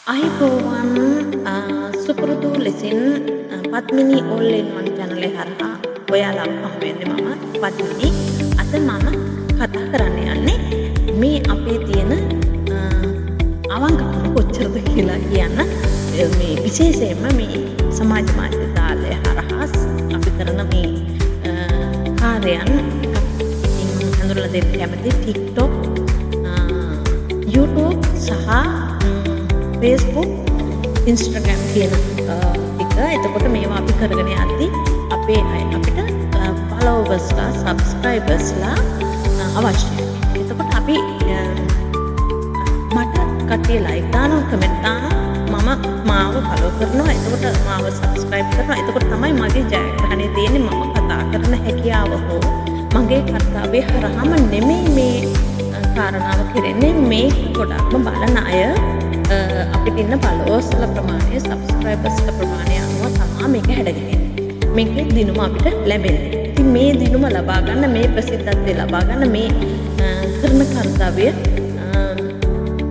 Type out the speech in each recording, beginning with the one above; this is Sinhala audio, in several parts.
අයිබෝවන් සුපුරුදු ලෙසින් පත්මිනි all in one channel එක හරහා ඔයාලව හම්බ වෙන්නේ මම පත්මිනි. අද මම කතා කරන්න යන්නේ මේ අපේ තියෙන අවංකකම කොච්චරද කියලා කියන්න. මේ විශේෂයෙන්ම මේ සමාජ මාධ්‍ය ජාලය හරහා අපි කරන මේ කාර්යයන් හඳුන්වලා දෙන්න කැමති TikTok, YouTube සහ Facebook, Instagram කියන ටික. එතකොට මේවා අපි කරගෙන යද්දී අපේ අපිට followers-ලා subscribers-ලා අවශ්‍යයි. එතකොට අපි මට කට්ටිය like දානවා, comment දානවා, මාව follow කරනවා, එතකොට මාව subscribe කරනවා. එතකොට තමයි මගේ ජයග්‍රහණය තියෙන්නේ. මම කතා කරන හැකියාව හෝ මගේ කර්තව්‍ය හරහාම නෙමෙයි මේ කාරණාව කෙරෙන්නේ. මේ ගොඩක්ම බලන අය අපිට ඉන්න followers-ලා ප්‍රමාණය, subscribers-ලා ප්‍රමාණය අනුව තමයි මේක හැදගෙන්නේ. මේකේ දිනුම අපිට ලැබෙන්නේ. ඉතින් මේ දිනුම ලබා ගන්න, මේ ප්‍රසිද්ධත්වය ලබා ගන්න, මේ කරන කර්තව්‍ය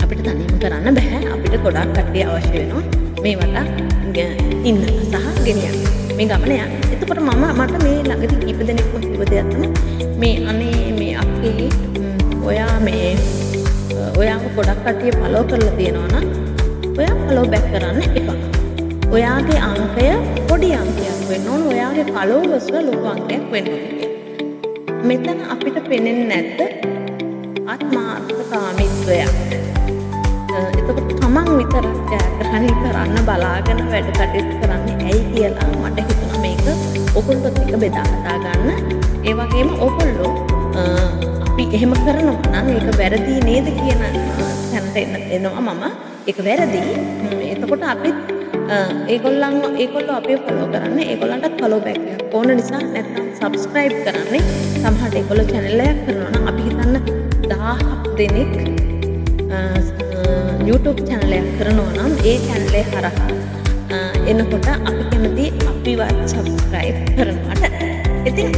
අපිට තනියම කරන්න බෑ. අපිට ගොඩක් කට්ටිය අවශ්‍ය වෙනවා මේවට ඉන්න සහ ගෙනියන්න. මේ ගමන යන්න. එතකොට මට මේ ළඟදී කීප දෙනෙක්ම කිව්ව දෙයක් තමයි මේ අනේ මේ අපේ ඔයාව ගොඩක් කට්ටිය ෆලෝ කරලා තියෙනවා නම් ඔයා ෆලෝ බැක් කරන්න එපා. ඔයාගේ අංකය පොඩි අංකයක් වෙන්න ඕන. ඔයාගේ ෆලෝවර්ස්ලා ලොකු අංකයක් වෙන්න ඕන කියලා. මෙතන අපිට පේන්නේ නැද්ද ආත්මාර්ථකාමීත්වයක්? එතකොට තමන් විතරක් ජයග්‍රහණය කරන්න බලාගෙන වැඩ කටයුතු කරන්නේ ඇයි කියලා මට හිතුණා මේක ඔයගොල්ලොත් එක්ක බෙදා හදා ගන්න. ඒ වගේම ඔයගොල්ලෝ අපි එහෙම කරනවා නම් ඒක වැරදි නේද කියන තැනට එනවා මම. ඒක වැරදි. එතකොට අපිත් ඒගොල්ලෝ අපිව ෆලෝ කරන්නේ, ඒගොල්ලන්ටත් ෆලෝ බෑක් එකක් ඕන නිසා, නැත්නම් සබ්ස්ක්‍රයිබ් කරන්නේ. සමහරට ඒගොල්ලෝ channel එකක් කරනවා නම් අපි හිතන්න 1000ක් දෙනෙක් YouTube channel එකක් කරනවා නම් ඒ channel එක හරහා එනකොට අපි කැමති අපිවත් සබ්ස්ක්‍රයිබ් කරනවට. ඉතින්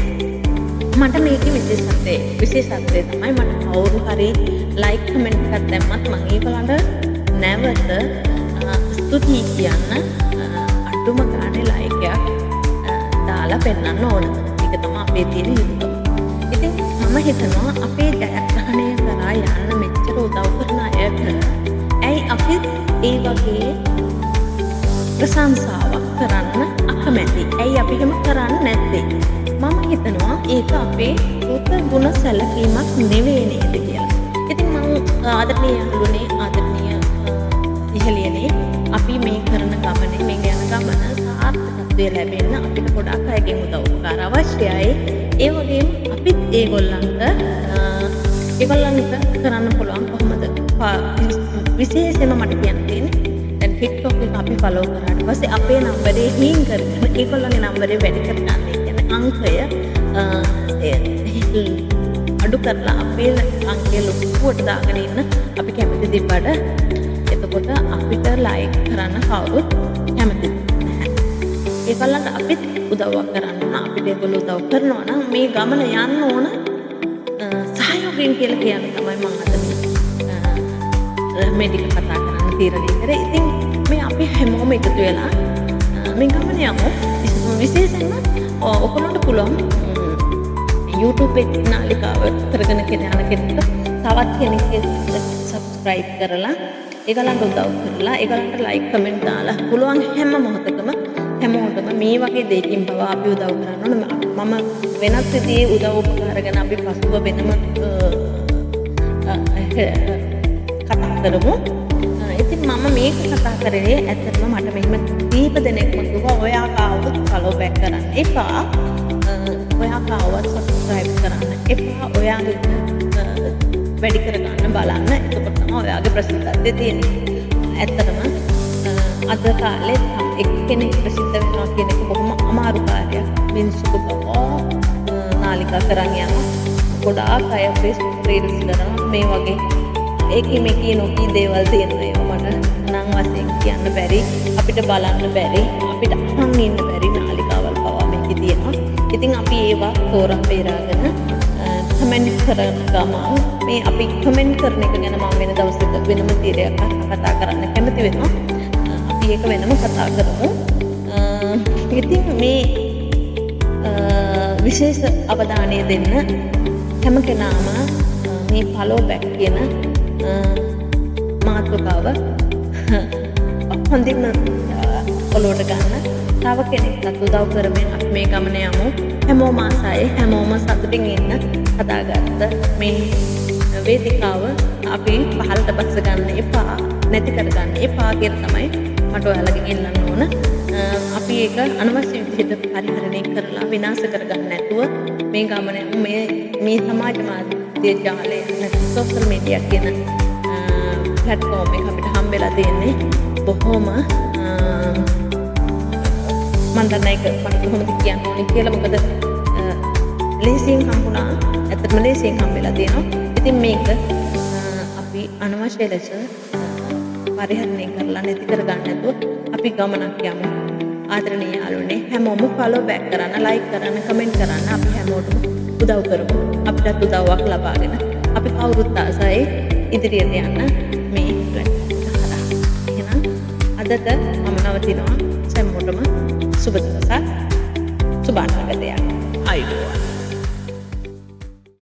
මට මේකේ විශේෂත්වය තමයි මට කවුරු හරි like comment එකක් දැම්මත් මම ඒගොල්ලන්ට නැවත ස්තුතියි කියන්න අඩුම ගානේ like එකක් දාලා පෙන්නන්න ඕන. ඒක තමයි අපේ තියෙන යුතුයකම. ඉතින් මම හිතනවා අපේ ජයග්‍රහණය කරා යන්න මෙච්චර උදව් කරන අයට ඇයි අපි ඒ වගේ ප්‍රශංසාවක් කරන්න අකමැති? ඇයි අපි එහෙම කරන්නේ නැත්තේ? මම හිතනවා ඒක අපේ ගුණ සැලකීමක් නෙවෙයි නේද කියලා. ඉතින් මම ආදරණීය යාළුවනේ, ආදරණීය ඉහළියනේ, අපි මේ කරන ගමනේ, මේ යන ගමන සාර්ථකත්වය ලැබෙන්න අපිට ගොඩක් අයගෙන් උදව් උපකාර අවශ්‍යයි. ඒ වගේම අපිත් ඒගොල්ලන්ට කරන්න පුළුවන් කොහොමද? විශේෂයෙන්ම මට කියන්න තියෙන්නේ දැන් TikTok එක අපි ෆලෝ කරාට පස්සේ අපේ නම්බරේ හින් කරගෙන ඒගොල්ලන්ගේ නම්බරේ වැඩි කරගන්න. අංකය අඩු කරලා අපේ අංකය ලොකුවට දාගෙන ඉන්න අපි කැමති තිබ්බට එතකොට අපිට ලයික් කරන්න කවුරුත් කැමති නැහැ. ඒගොල්ලන්ට අපිත් උදව්වක් කරන්න ඕන. අපිට ඒගොල්ලෝ උදව් කරනවා නම් මේ ගමන යන්න ඕන සහයෝගයෙන් කියලා කියන තමයි මම අද මේ ටික කතා කරන්න තීරණය කරේ. ඉතින් මේ අපි හැමෝම එකතු වෙලා මේ ගමන යමු. විශේෂයෙන්ම ඔයගොල්ලන්ට පුළුවන් YouTube එකේ නාලිකාව කරගෙන යන කෙනෙක්ට තවත් කෙනෙක්ගේ subscribe කරලා ඒගොල්ලන්ට උදව් කරලා ඒගොල්ලන්ට like comment දාලා පුළුවන් හැම මොහොතකම හැමෝටම මේ වගේ දෙයකින් බව අපි උදව් කරන්න ඕන. මම වෙනත් විදිහේ උදව් උපකාර ගැන අපි පසුව වෙනම කතා කරමු. ඉතින් මම මේක කතා කරේ ඇත්තටම මට මෙහෙම දීප දෙනෙක්ම කිව්වා ඔයා කාවුත් follow back කරන්න එපා. ඔයා කාවුත් subscribe කරන්න එපා. ඔයාගේ වැඩි කරගන්න බලන්න. එතකොට තමයි ඔයාගේ ප්‍රසිද්ධත්වය තියෙන්නේ. ඇත්තටම අද කාලේ එක්කෙනෙක් ප්‍රසිද්ධ වෙනවා කියන එක බොහොම අමාරු කාර්යයක්. මිනිස්සුන්ට නාලිකා කරන් යනවා. ගොඩාක් අය Facebook reels කරනවා මේ වගේ ඒකේ නොකී දේවල් තියෙනවා. ඒවා මට නම් වශයෙන් කියන්න බැරි, අපිට බලන්න බැරි, අපිට අහන් ඉන්න බැරි නාලිකාවල් පවා මේකේ තියෙනවා. ඉතින් අපි ඒවා තෝරා බේරාගෙන කමෙන්ට් කරන ගමන් මේ අපි කමෙන්ට් කරන එක ගැන මම වෙන දවසක වෙනම තීරයක් කතා කරන්න කැමති වෙනවා. අපි ඒක වෙනම කතා කරමු. ඉතින් මේ විශේෂ අවධානය දෙන්න හැම කෙනාම මේ follow back කියන මාතෘකාව හොඳින් ඔලුවට ගන්න. තව කෙනෙක්ට උදව් කරමින් අපි මේ ගමන යමු. හැමෝම ආසයි හැමෝම සතුටින් ඉන්න හදාගත්ත මේ වේදිකාව අපි පහළට බස්ස ගන්න එපා, නැති කරගන්න එපා කියලා තමයි මට ඔයාලගෙන් ඉල්ලන්න ඕන. අපි ඒක අනවශ්‍ය විදිහට පරිහරණය කරලා විනාශ කරගන්න නැතුව මේ ගමන මේ සමාජ මාධ්‍ය ජාලය නැත්නම් සෝෂල් මීඩියා කියන platform එක අපිට හම්බෙලා තියෙන්නේ බොහොම මම දන්නේ ඒක මට කොහොමද කියන්න ඕනේ කියලා. මොකද ලේසියෙන් හම්බුණා, ඇත්තටම ලේසියෙන් හම්බෙලා තියෙනවා. ඉතින් මේක අපි අනවශ්‍ය ලෙස පරිහරණය කරලා නැති කරගන්න නැතුව අපි ගමනක් යමු. ආදරණීය යාළුවනේ, හැමෝම follow back කරන්න, like කරන්න, comment කරන්න. අපි හැමෝටම උදව් කරමු. අපිටත් උදව්වක් ලබාගෙන අපි කවුරුත් ආසයි ඉදිරියට යන්න මේ platform හරහා. එහෙනම් අදට මම නවතිනවා. හැමෝටම සුබ දවසක්, සුබ අනාගතයක්. ආයුබෝවන්.